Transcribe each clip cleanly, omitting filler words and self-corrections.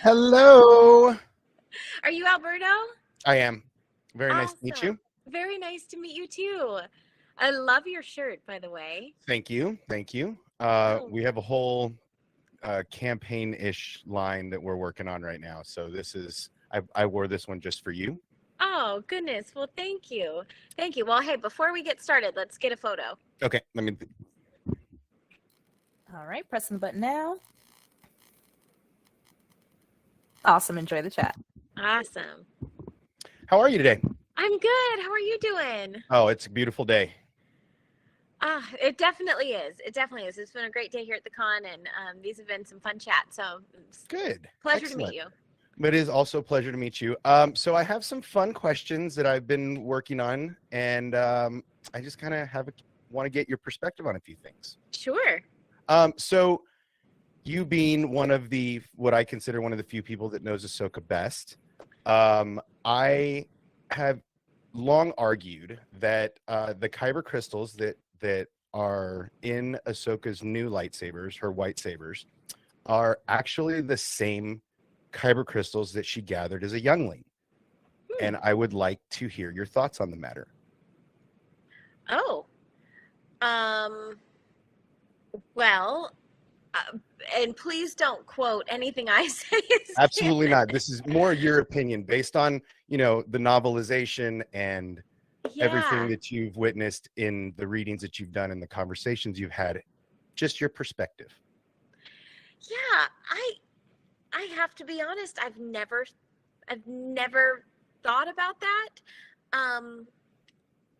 Hello. Are you Alberto? I am. Very nice to meet Awesome. you. Very nice to meet you too. I love your shirt, by the way. Thank you. Thank you. Oh, We have a whole campaign-ish line that we're working on right now. So I wore this one just for you. oh goodness. Well, thank you. Thank you. Well, hey, before we get started, let's get a photo. Okay. All right, pressing the button now. Awesome. Enjoy the chat. Awesome. How are you today? I'm good. How are you doing? Oh, it's a beautiful day. It definitely is. It definitely is. It's been a great day here at the con, and these have been some fun chats. So it's Good. pleasure Excellent. to meet you. But it is also a pleasure to meet you. So I have some fun questions that I've been working on, and I just kind of want to get your perspective on a few things. Sure. So you being what I consider one of the few people that knows Ahsoka best, I have long argued that the kyber crystals that are in Ahsoka's new lightsabers, her white sabers, are actually the same kyber crystals that she gathered as a youngling. And I would like to hear your thoughts on the matter. Oh. Well, and please don't quote anything I say. Absolutely not. This is more your opinion based on, the novelization and everything that you've witnessed in the readings that you've done and the conversations you've had. Just your perspective. Yeah, I have to be honest, I've never thought about that.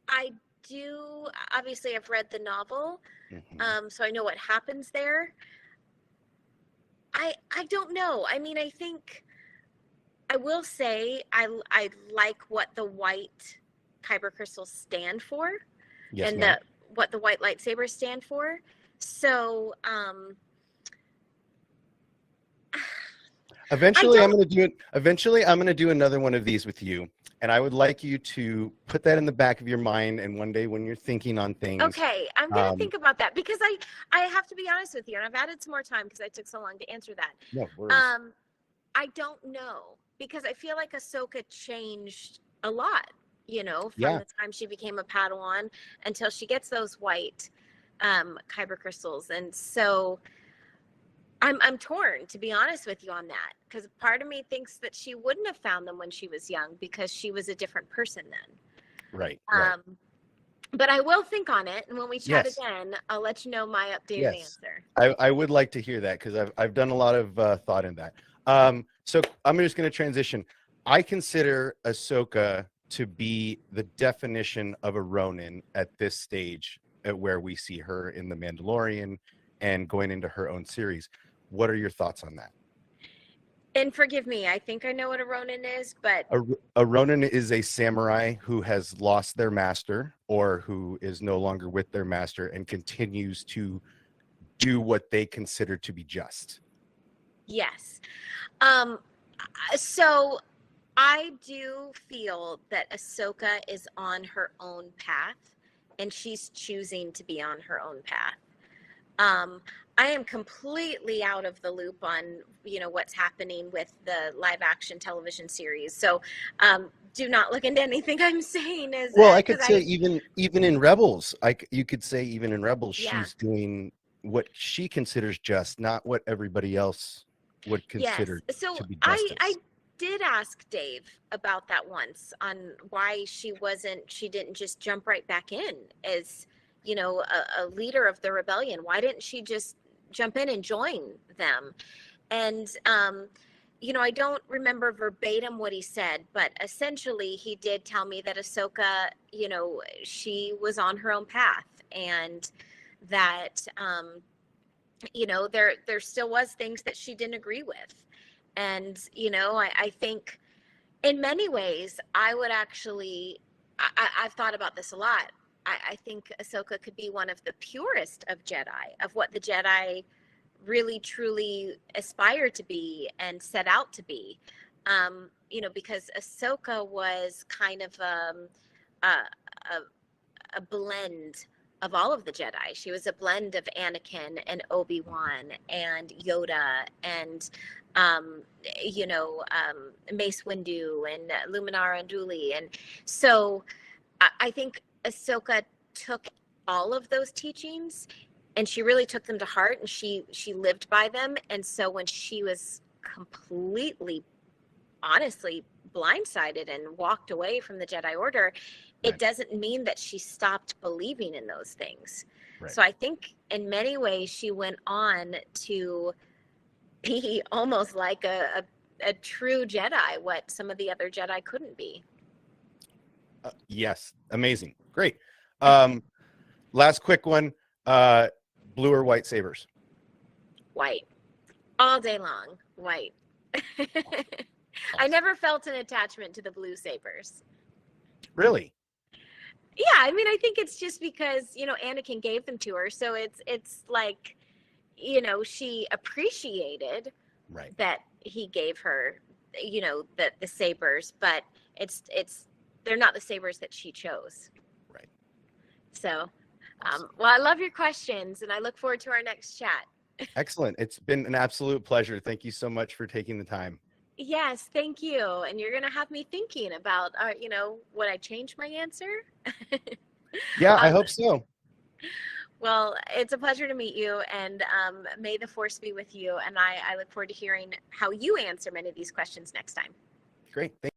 I do, obviously I've read the novel, so I know what happens there. I don't know. I mean, I think I will say I like what the white kyber crystals stand for, Yes, and ma'am. what the white lightsabers stand for. So, Eventually, I'm going to do it. Eventually, I'm going to do another one of these with you, and I would like you to put that in the back of your mind. And one day, when you're thinking on things, okay, I'm going to think about that, because I have to be honest with you, and I've added some more time because I took so long to answer that. No worries. I don't know, because I feel like Ahsoka changed a lot, from Yeah. the time she became a Padawan until she gets those white kyber crystals, and so I'm torn, to be honest with you, on that, because part of me thinks that she wouldn't have found them when she was young because she was a different person then. Right. But I will think on it, and when we chat Yes. again, I'll let you know my updated Yes. answer. I would like to hear that, because I've done a lot of thought in that. So I'm just going to transition. I consider Ahsoka to be the definition of a Ronin at this stage, at where we see her in The Mandalorian and going into her own series. What are your thoughts on that? And forgive me, I think I know what a Ronin is, but A Ronin is a samurai who has lost their master, or who is no longer with their master and continues to do what they consider to be just. yes. So I do feel that Ahsoka is on her own path, and she's choosing to be on her own path. I am completely out of the loop on, what's happening with the live action television series. So, do not look into anything I'm saying. I could say even in Rebels, you could say even in Rebels, Yeah. she's doing what she considers just, not what everybody else would consider so to be justice. I did ask Dave about that once, on why she didn't just jump right back in as, a leader of the rebellion. Why didn't she just jump in and join them? And, I don't remember verbatim what he said, but essentially he did tell me that Ahsoka, she was on her own path, and that, there still was things that she didn't agree with. And, I think in many ways, I would actually, I've thought about this a lot. I think Ahsoka could be one of the purest of Jedi, of what the Jedi really truly aspire to be and set out to be. Because Ahsoka was kind of a blend of all of the Jedi. She was a blend of Anakin and Obi-Wan and Yoda and Mace Windu and Luminara and Dooley. And so I think Ahsoka took all of those teachings and she really took them to heart, and she lived by them. And so when she was completely, honestly, blindsided and walked away from the Jedi Order, it Right. doesn't mean that she stopped believing in those things. Right. So I think in many ways she went on to be almost like a true Jedi, what some of the other Jedi couldn't be. Yes, amazing, great. Last quick one: blue or white sabers? White. All day long. White. I never felt an attachment to the blue sabers. Really? Yeah, I mean, I think it's just because, Anakin gave them to her. So it's like, she appreciated Right. that he gave her, the sabers, but they're not the sabers that she chose. Right. So, well, I love your questions and I look forward to our next chat. Excellent. It's been an absolute pleasure. Thank you so much for taking the time. Yes, thank you. And you're going to have me thinking about, would I change my answer? Yeah, I hope so. Well, it's a pleasure to meet you, and may the force be with you. And I look forward to hearing how you answer many of these questions next time. Great. Thank